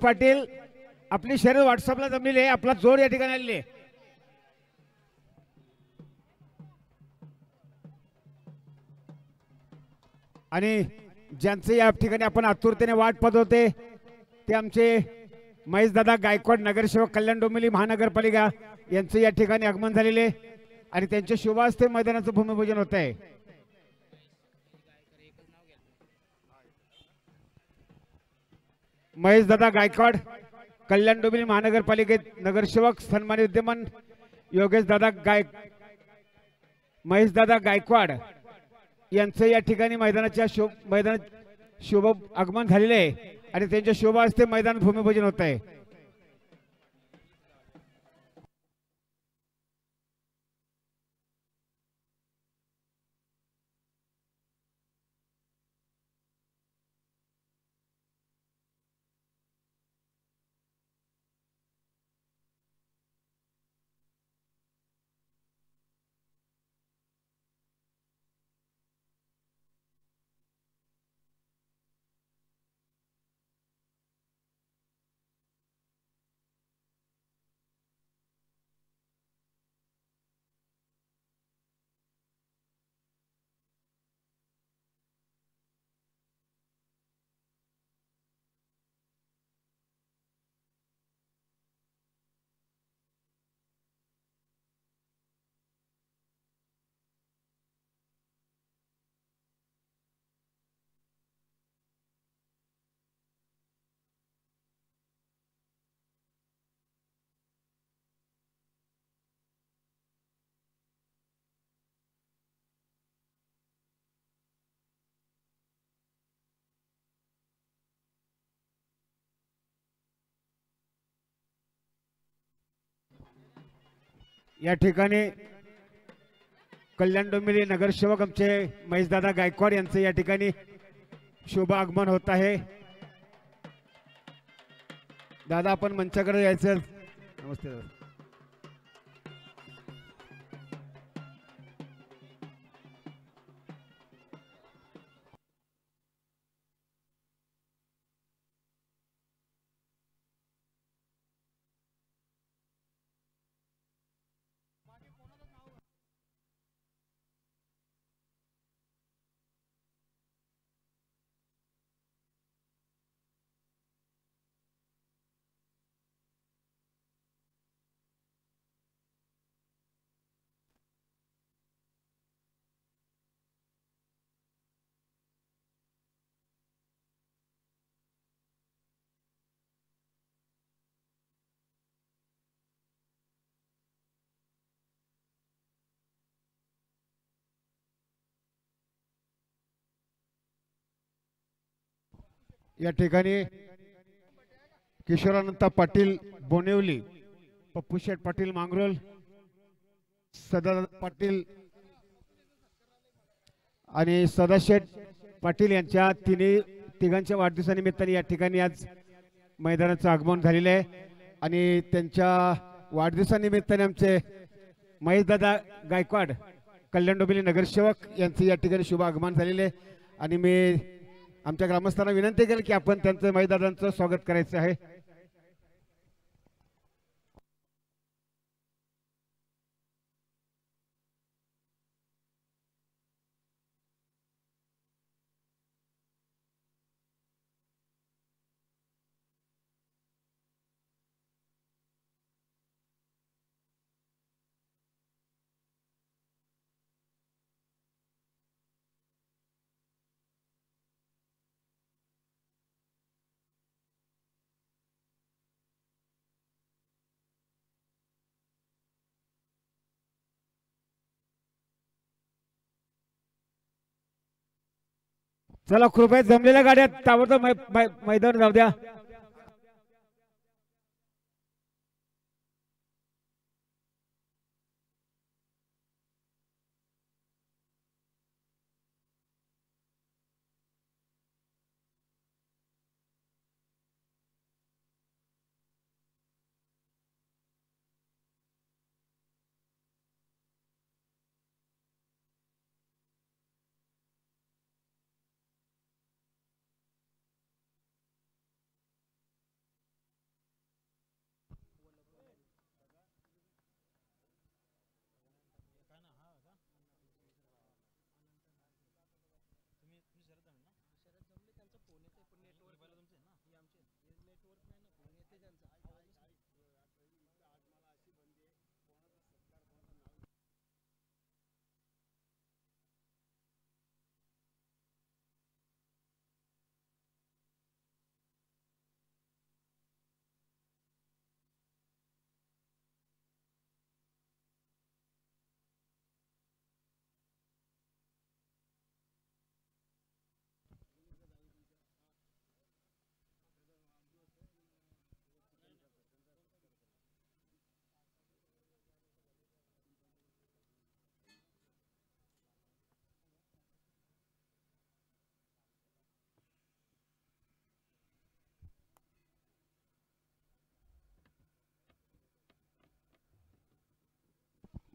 पाटील आपली शर्यत व्हॉट्सअपला जमलेली आहे, आपला जोड या ठिकाणी आलेली आहे. आणि ज्यांचे या ठिकाणी आपण आतुरतेने वाट पाहत होते ते आमचे महेशदादा गायकवाड नगरसेवक कल्याण डोंबिवली महानगरपालिका यांचं या ठिकाणी आगमन झालेले आणि त्यांच्या शुभ हस्ते मैदानाचं भूमिपूजन होत आहे. महेशदादा गायकवाड कल्याण डोंबिवली महानगरपालिकेत नगरसेवक सन्मानित विद्यमान महेशदादा गायकवाड यांचं या ठिकाणी मैदानात शुभ आगमन झालेले आहे आणि त्यांच्या शुभ हस्ते मैदान भूमिपूजन होत आहे. या ठिकाणी कल्याण डोंबिवली नगरसेवक आमचे महेशदादा गायकवाड यांचं या ठिकाणी शुभ आगमन होत आहे. दादा आपण मंचाकडे यायचं. नमस्ते दादा. या ठिकाणी किशोरानंद पाटील बोनिवली, पप्पूशेठ पाटील मांगरोल, सदानंद पाटील आणि सदाशेठ पाटील यांच्या तिघांच्या वाढदिवसानिमित्ताने या ठिकाणी आज मैदानाचं आगमन झालेलं आहे आणि त्यांच्या वाढदिवसानिमित्ताने आमचे महेशदादा गायकवाड कल्याण डोंबिवली नगरसेवक यांचं या ठिकाणी शुभ आगमन झालेले आहे आणि मी आमच्या ग्रामस्थांना विनंती केली की आपण त्यांचं महेशदादांचं स्वागत करायचं आहे. चला कृपया जमलेल्या गाड्या ताबडतोब मैदान जाऊ द्या.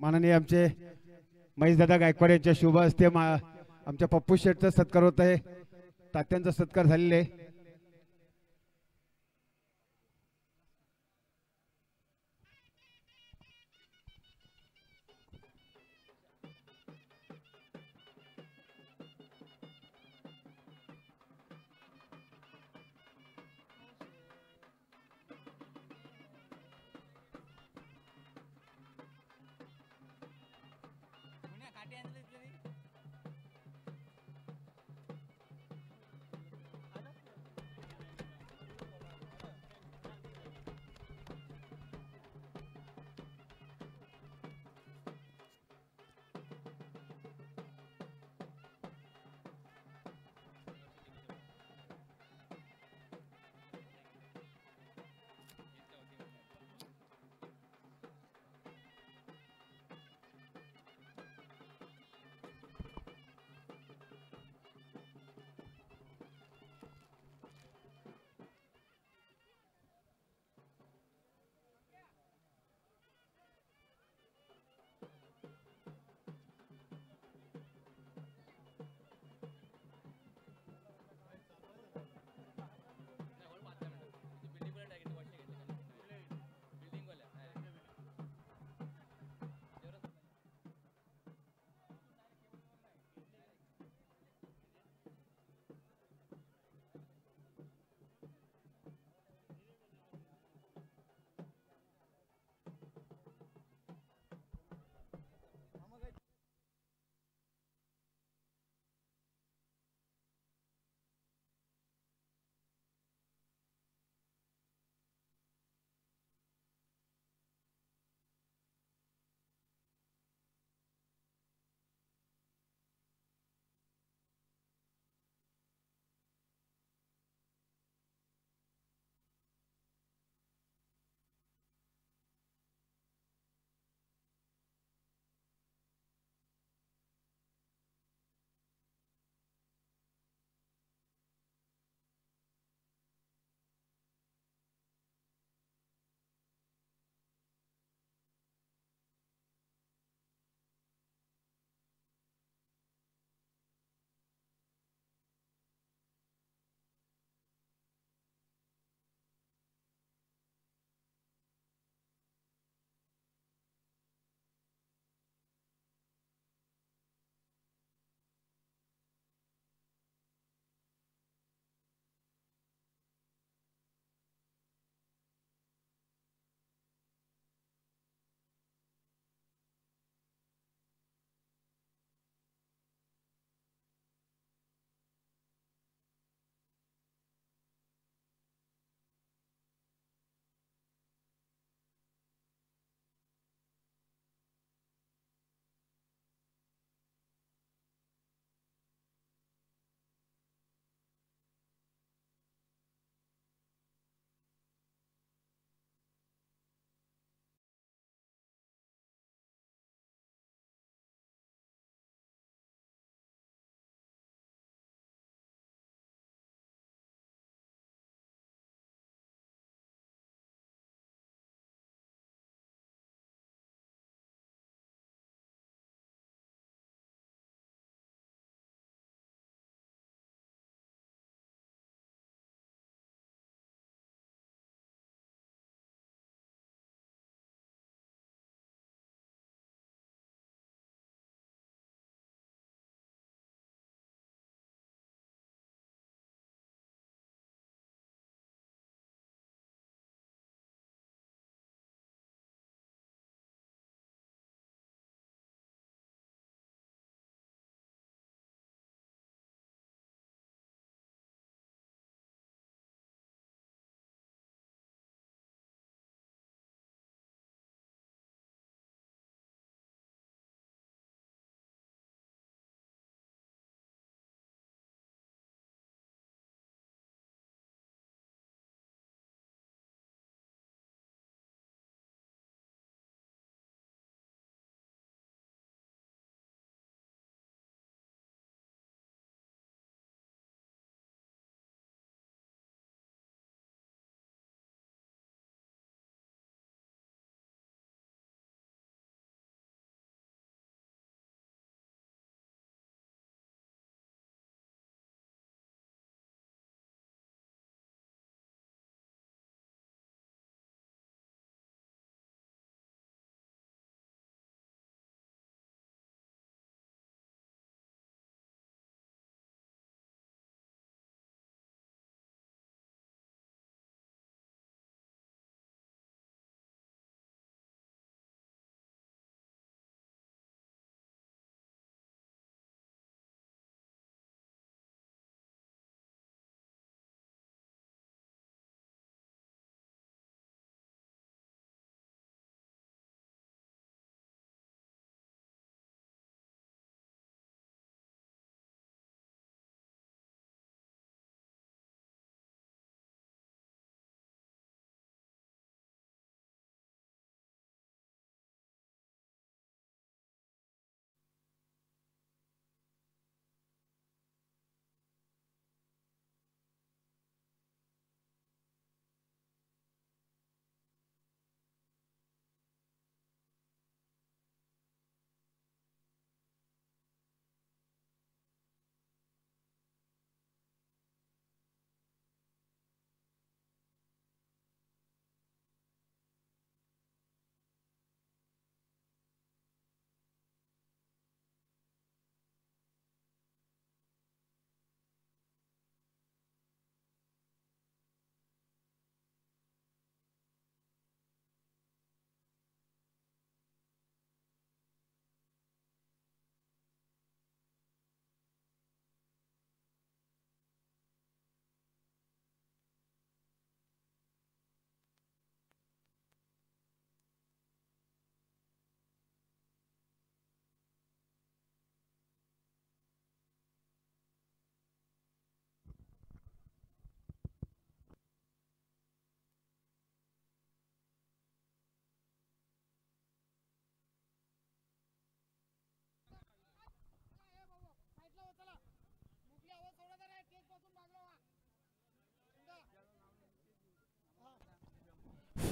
माननीय आमचे महेशदादा गायकवाड यांच्या शुभ हस्ते आमच्या पप्पू शेठचा सत्कार होत आहे. तात्यांचा सत्कार झालेला आहे.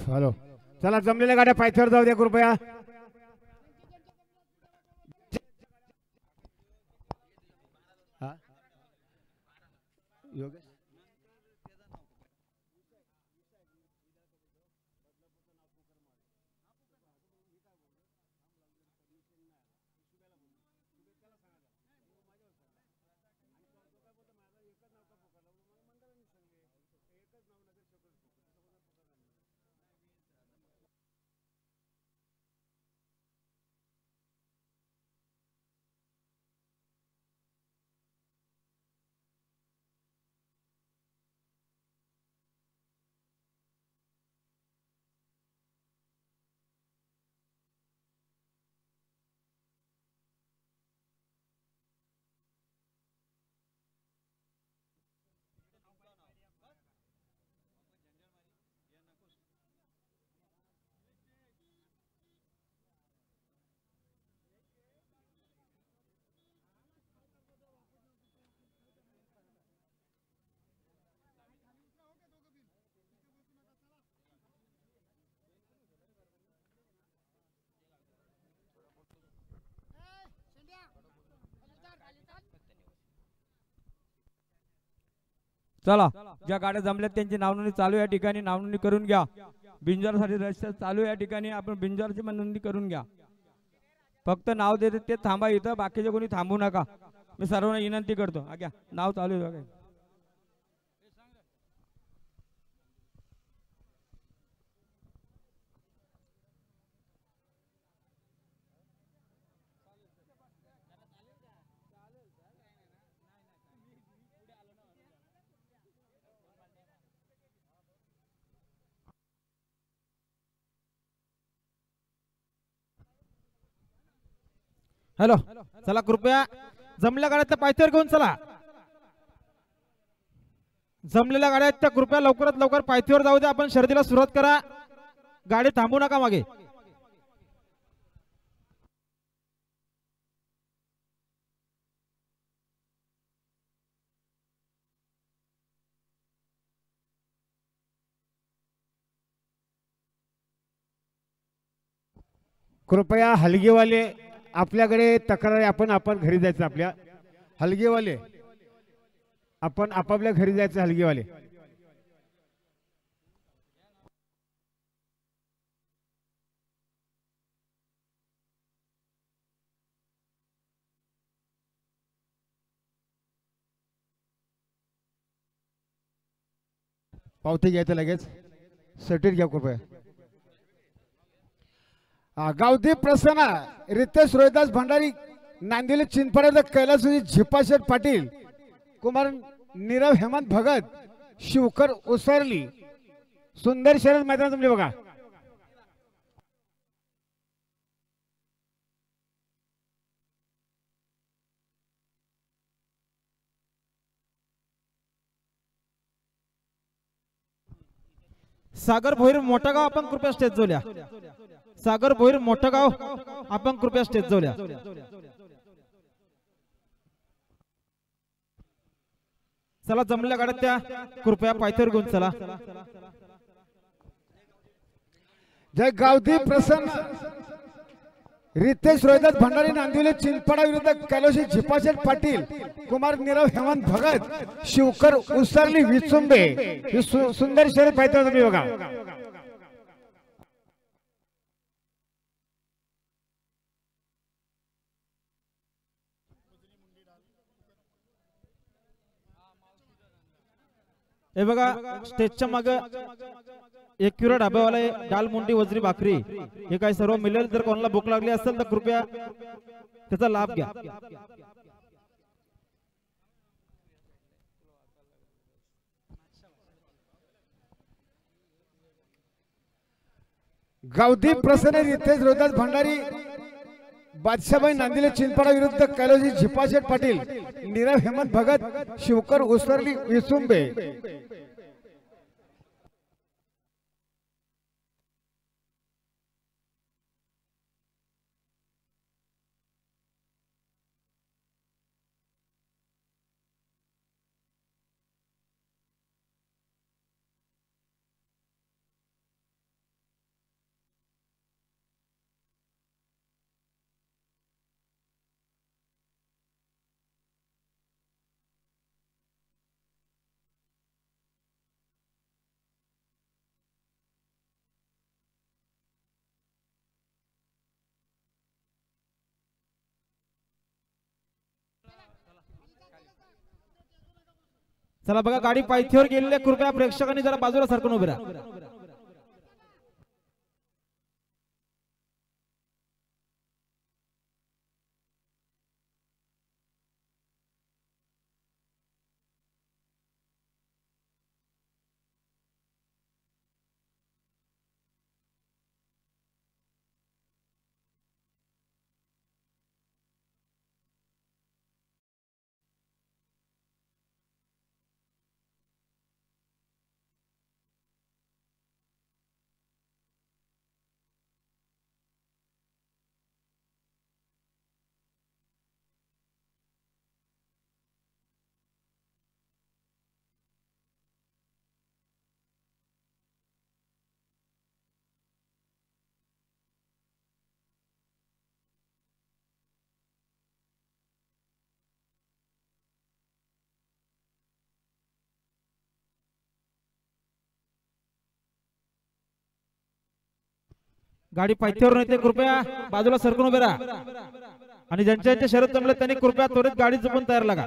हॅलो, चला जमलेल्या गाड्या पायथ्यावर जाऊ द्या कृपया. योगेश चला, ज्या गाड्या जमल्यात त्यांची नावनोंदणी चालू या ठिकाणी नावनोंदणी करून घ्या. बिंजरसाठी रजिस्टर चालू या ठिकाणी आपण बिंजरची नोंदणी करून घ्या. फक्त नाव देते ते थांबा इथं, बाकीचे कोणी थांबू नका. मी सर्वांना विनंती करतो. घ्या, नाव चालू आहे. हॅलो, चला कृपया जमलेल्या गाड्या त्या पायथ्यावर घेऊन चला. जमलेल्या गाड्या त्या कृपया लवकरात लवकर पायथ्यावर जाऊ द्या. आपण शर्यतीला सुरुवात करा. गाडी थांबू नका मागे. कृपया हलगीवाले आपल्याकडे तक्रार आहे. आपण घरी जायचं. आपल्या हलगीवाले आपण आपापल्या घरी जायचं. हलगीवाले पावती घ्यायचं लगेच. सर्टिफिकेट घ्या कृपया. गावदीप प्रसन्न रितेश रोहिदास भंडारी नांदिवली चिंचपाडा कैलासजी झिपाशेठ पाटील कुमार नीरव हेमंत भगत शिवकर उसरली सुंदर शर्यत मैदान जमले बघा. सागर भोईर मोठा गाव आपण कृपया स्टेज जोल्या. सागर भोईर मोठा गाव आपण कृपया स्टेज जोल्या. चला जमल्या गाड्या त्या कृपया पायथ्यावर घेऊन चला. जय गावदीप प्रसन्न रितेश रोहिदास भंडारी नांदिवली चिंचपाडा विरुद्ध कैलाशी झिपाशेठ पाटील कुमार नीरव हेमंत भगत शिवकर उसरली विचुंबे ही सुंदर शर्यत पायथ्यावर जमली बघा. हे बघा स्टेजच्या माग एक किलो ढाब्यावाला डाल मुंडी वजरी भाकरी हे काय सर्व मिळेल. जर कोणाला भूक लागली असेल तर कृपया त्याचा लाभ घ्या. गावदीप प्रसन्न रितेश रोहिदास भंडारी बादशाहबाई नांदिवली चिंचपाडा विरुद्ध कैलाशी झिपाशेठ पाटील नीरव हेमंत भगत शिवकर उसरली विचुंबे. चला बघा गाडी पायथ्यावर गेलेली आहे. कृपया प्रेक्षकांनी जरा बाजूला सरकून उभे राहा. गाडी पायथ्यावर येते. कृपया बाजूला सरकून उभे राहा. आणि ज्यांच्या शर्यत जमले त्यांनी कृपया त्वरित गाडी जपून तयार लागा.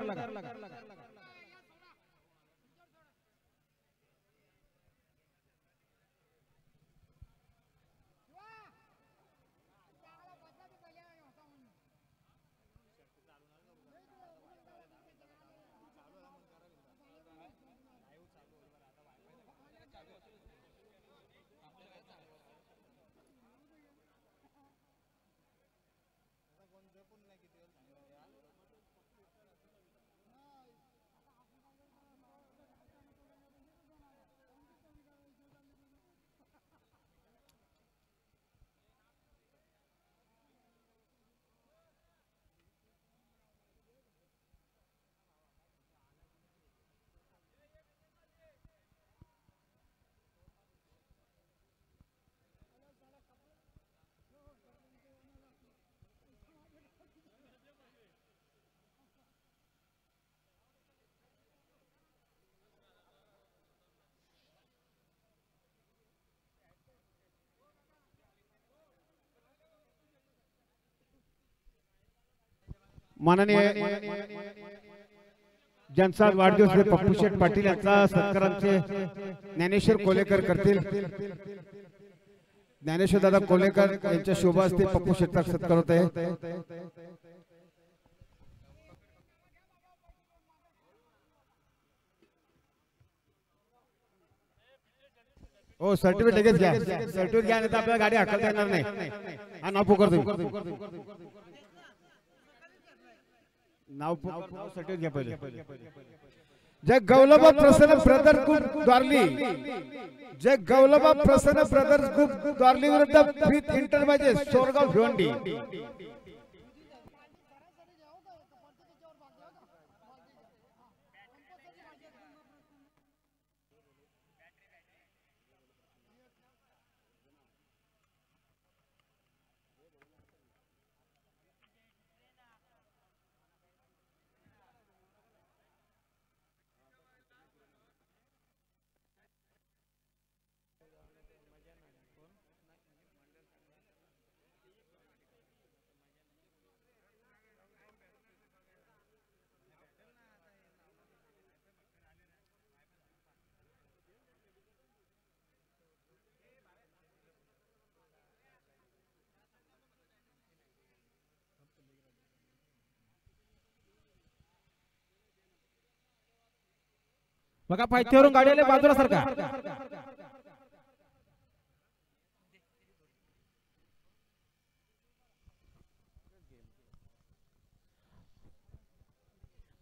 माननीय ज्यांचा वाढदिवस आहे पप्पू शेठ पाटील यांचा सत्कार आमचे ज्ञानेश्वर कोलेकर करतील. ज्ञानेश्वर दादा कोलेकर यांच्या शोभा असते पप्पू शेठचा सत्कार होत आहे. हो सर्टिफिकेट लगेच घ्या. सर्टिफिकेट घ्या नाही तर आपल्याला गाडी हाकलता येणार नाही. हा नाव पुकार नाव सर्टिफिकेट घ्या पहिले. जय गौलबा प्रसन्न ब्रदर ग्रुप द्वारली. जय गौलबा प्रसन्न ब्रदर्स ग्रुप द्वारली विरुद्ध फिफ्थ इंटरमॅचेस सोरगाव भिवंडी. बघा पायथ्यावरून गाडी आली बाजूला सरका.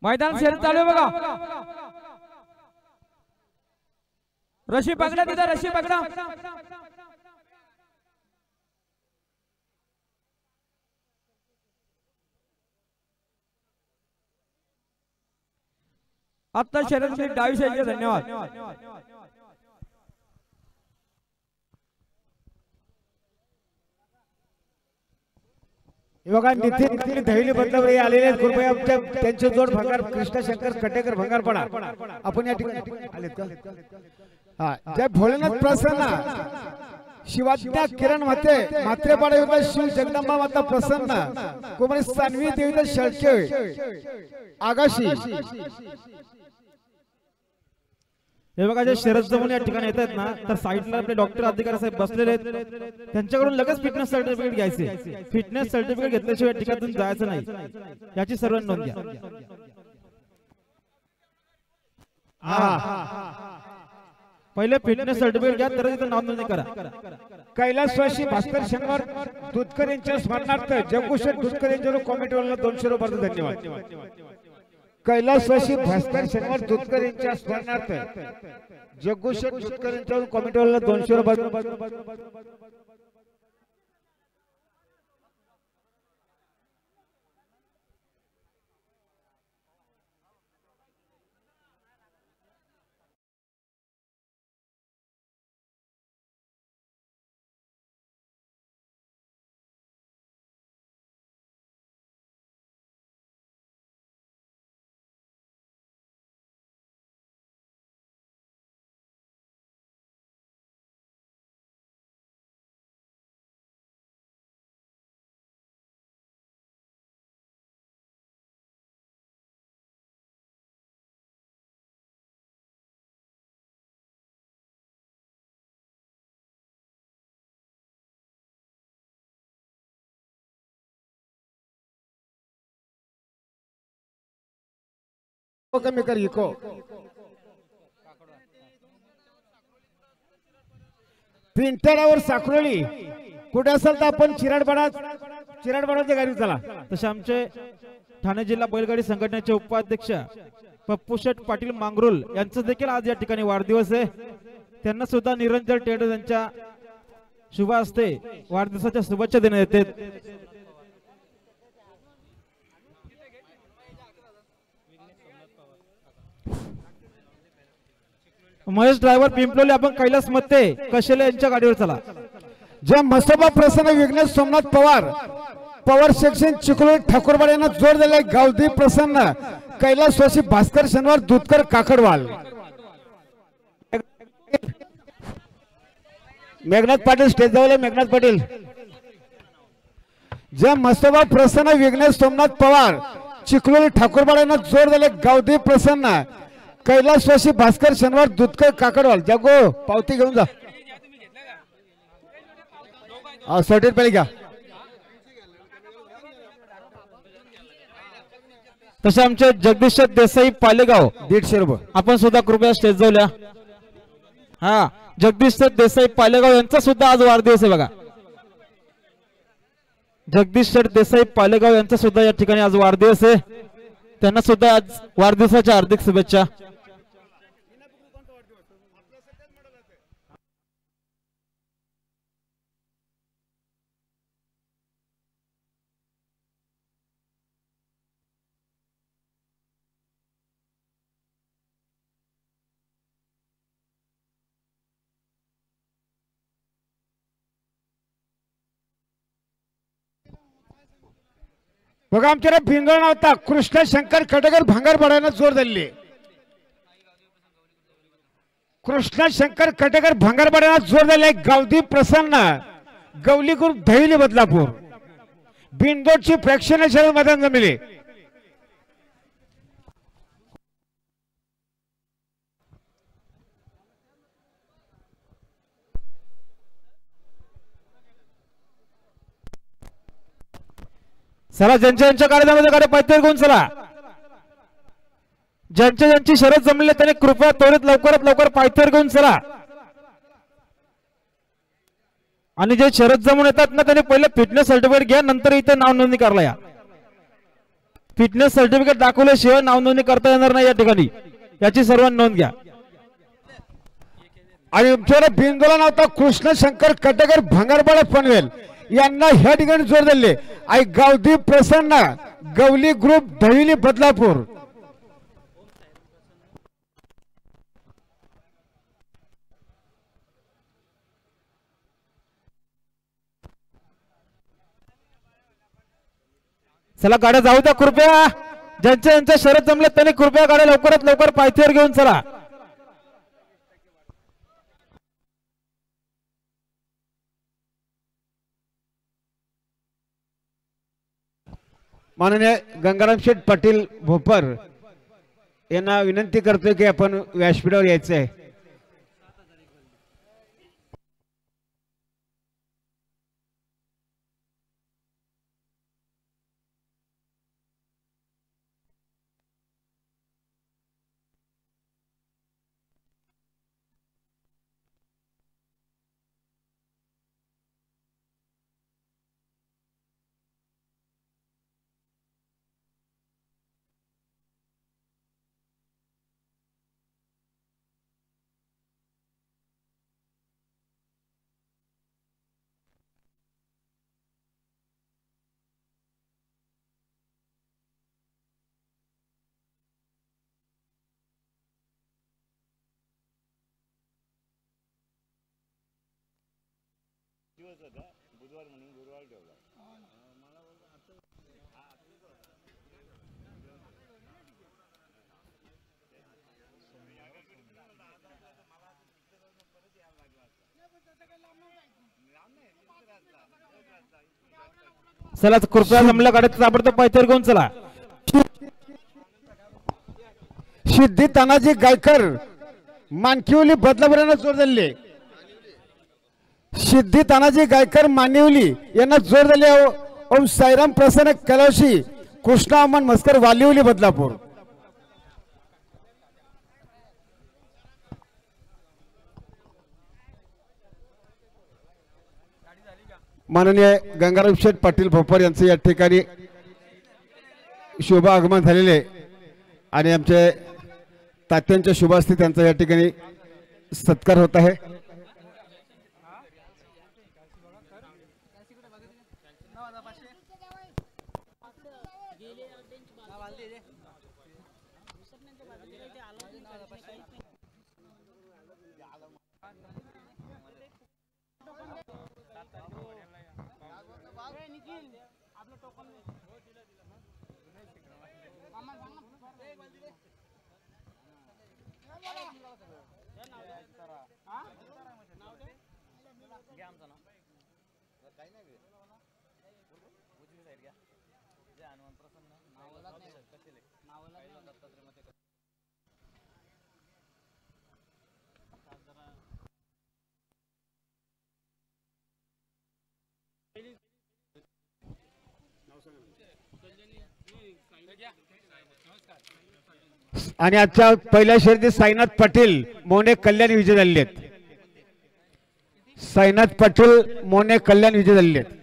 मैदान शर्यत चालू आहे बघा. रशी पकडा तिथं रशी पकडा. आता शर्यत डावी साईडचे धन्यवाद. बघा नितीन धैली बदलावर आलेले कृपया त्यांचे जोड भंगार कृष्ण शंकर कटेकर भंगारपणा आपण या ठिकाणी आलेत का. हा जय भोलेनाथ प्रसन्न शिवाज्ञा किरण म्हात्रेपाडा युद्ध शिव जगदंबा माता प्रसन्न कुमारी सान्वी देवी शेळके आगाशी हे बघा जे शरद जमून या ठिकाणी येत आहेत ना तर साईडला आपले डॉक्टर अधिकारी साहेब बसलेले आहेत त्यांच्याकडून लगेच फिटनेस सर्टिफिकेट घ्यायचे फिटनेस सर्टिफिकेट घेतल्याशिवाय या ठिकाणातून जायचं नाही याची सर्व नोंद घ्या पहिले फिटनेस सर्टिफिकेट घ्या तर तिथं नाव नोंदणी करा कैलासवासी भास्कर शनिवार दुधकर यांच्या स्मरणार्थ जगभूषण दुधकर यांच्यावर कॉमेंटवाला 200 रुपये धन्यवाद कैलासवासी भास्कर शनिवार दुधकर यांच्या स्मरणार्थ जगभूषण दुधकर यांच्यावर कॉमेंटवाला 200 रुपये कमी कर इको प्रिंटरावर साखरोळी कुठे असेल तर आपण चिराडपाडाच्या गाडी चला तसे आमचे ठाणे जिल्हा बैलगाडी संघटनेचे उपाध्यक्ष पप्पू शेठ पाटील मांगरुल यांचा देखील आज या ठिकाणी वाढदिवस आहे त्यांना सुद्धा निरंजन टेडर यांच्या शुभ हस्ते वाढदिवसाच्या शुभेच्छा देण्यात येतात महेश ड्रायव्हर पिंपलोली आपण कैलास मत्ते कशेले यांच्या गाडीवर चला ज्या मसोबा प्रसन्न विघ्नेश सोमनाथ पवार सेक्शन चिखलोली ठाकूरवाड यांना जोर दिलाय गावदी प्रसन्न कैलासवासी भास्कर शनिवार दुधकर काकडवाल मेघनाथ पाटील स्टेज जवळ मेघनाथ पाटील ज्या मसोबा प्रसन्न विघ्नेश सोमनाथ पवार चिखलोली ठाकूरवाड यांना जोर दिलाय गावदी प्रसन्न कैलासवासी भास्कर शनिवार दुधकर काकडवाल जागो पावती घेऊन जा सर्टिफिकेट पहिले घ्या तसे आमचे जगदीश देसाई पालेगाव 150 रुपये आपण सुद्धा कृपया स्टेज जाऊया हा जगदीश देसाई पालेगाव यांचा सुद्धा आज वाढदिवस आहे बघा जगदीश देसाई पालेगाव यांचा सुद्धा या ठिकाणी आज वाढदिवस आहे त्यांना सुद्धा आज वाढदिवसाच्या हार्दिक शुभेच्छा बघा आमच्याकडे भिंगण होता कृष्ण शंकर खटगर भांगरपाड्यानं जोर दिली कृष्ण शंकर खटगर भांगरपाड्यानं जोर दिले गावदी प्रसन्न गवली ग्रुप दहिली बदलापूर बिंदोडची प्रेक्षणीय शर्यत मैदान जमले चला ज्यांच्या कार्यक्रमामध्ये गाड्या पायथ्यावर घेऊन चला ज्यांची शर्यत जमलेली त्यांनी कृपया त्वरित लवकरात लवकर पायथ्यावर घेऊन चला आणि जे शर्यत जमून येतात ना त्यांनी पहिले फिटनेस सर्टिफिकेट घ्या नंतर इथे नाव नोंदणी करायला या फिटनेस सर्टिफिकेट दाखवल्याशिवाय नाव नोंदणी करता येणार नाही या ठिकाणी याची सर्वांनी नोंद घ्या आणि आमच्याकडे बिंदोला नव्हता कृष्ण शंकर खटगर भांगरपाडा पनवेल यांना ह्या ठिकाणी जोर दिले आई गावदी प्रसन्न गवली ग्रुप दहिली बदलापूर चला गाड्या जाऊ द्या कृपया ज्यांच्या शर्यत जमले त्यांनी कृपया गाड्या लवकरात लवकर पायथ्यावर घेऊन चला माननीय गंगाराम शेठ पाटील भोपर यांना विनंती करतोय की आपण व्यासपीठावर यायचं आहे चला कृपया जमल्या गाड्यात ताबडतोब पायथ्यावर घेऊन चला. सिद्धी तानाजी गायकर मानकिवली बदलापूर यांना जोर दिले. सिद्धी तानाजी गायकर मानिवली यांना जोर दिले. ओम साईराम प्रसन्न कलवशी कृष्णा अमन मस्कर वालिवली बदलापूर. माननीय गंगाराम शेठ पाटील भोपर यांचं या ठिकाणी शुभ आगमन झालेले आणि आमचे तात्यांच्या शुभास्ती त्यांचा या ठिकाणी सत्कार होत आहे. आणि आजच्या पहिल्या शर्यतीत साईनाथ पाटील मोने कल्याण विजय झालेले आहेत. साईनाथ पाटील मोने कल्याण विजय झालेले आहेत.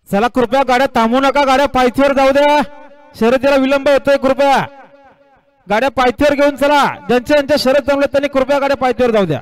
चला कृपया गाड्या थांबू नका. गाड्या पायथ्यावर जाऊ द्या. शर्यतीला विलंब होतोय. कृपया गाड्या पायथ्यावर घेऊन चला. ज्यांच्या शर्यत जमले त्यांनी कृपया गाड्या पायथ्यावर जाऊ द्या.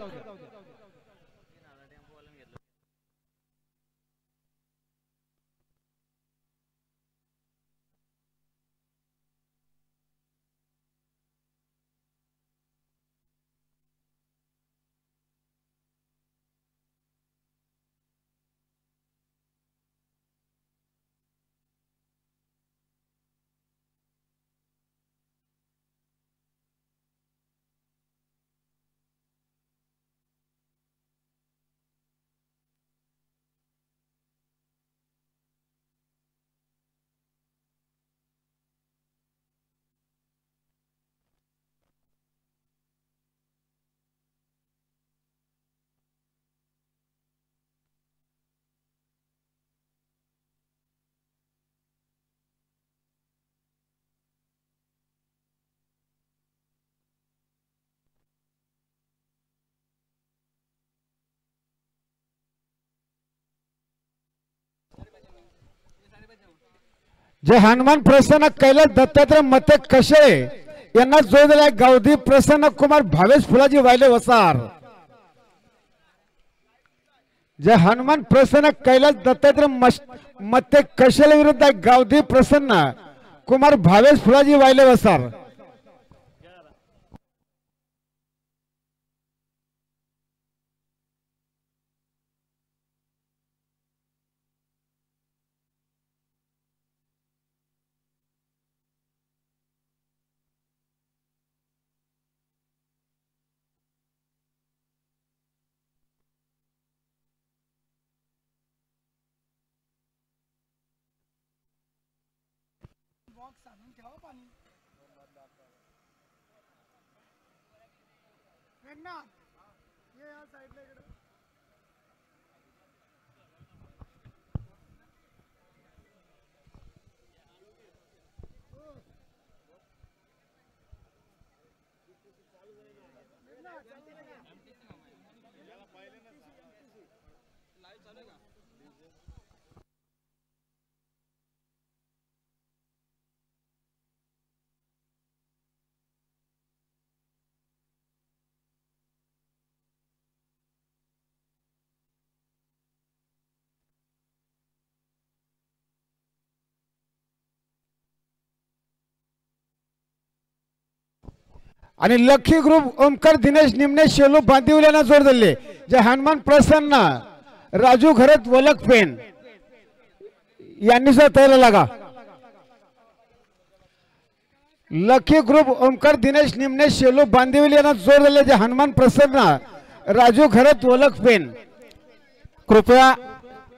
जे हनुमान प्रसन्न कैलास दत्तात्रय मते कशे यांना जोर दिलाय. गावधी प्रसन्न कुमार भावेश फुलाजी वायले वसार. जे हनुमान प्रसन्न कैलास दत्तात्रय मते कशेला विरुद्ध आहे. गावधी प्रसन्न कुमार भावेश फुलाजी वायले वसार. आणि लकी ग्रुप ओमकार दिनेश निमणे शेलू बांदिवल्यानं जोर दिले जे हनुमान प्रसन्न राजू घरत वलक पेन यांनी सुद्धा तयारीला लागा. लकी ग्रुप ओमकार दिनेश निमणे शेलू बांदिवली यांना जोर दिले जे हनुमान प्रसन्न राजू घरत वलक पेन. कृपया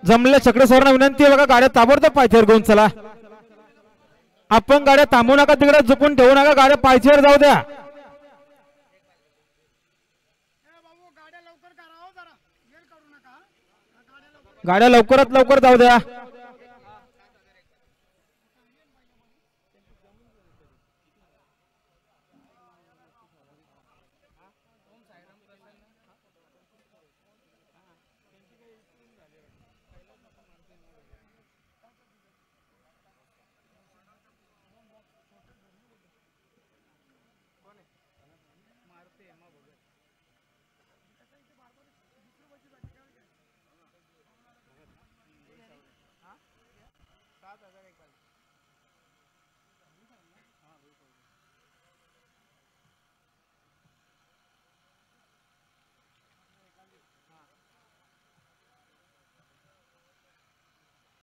जमले चक्र सरांना विनंती आहे बघा, गाड्या ताबडतोब पायथ्यावर घेऊन चला. आपण गाड्या थांबवू नका, तिकडे झुकून ठेवू नका, गाड्या पायथ्यावर जाऊ द्या. गाड्या लवकरात लवकर जाऊ द्या.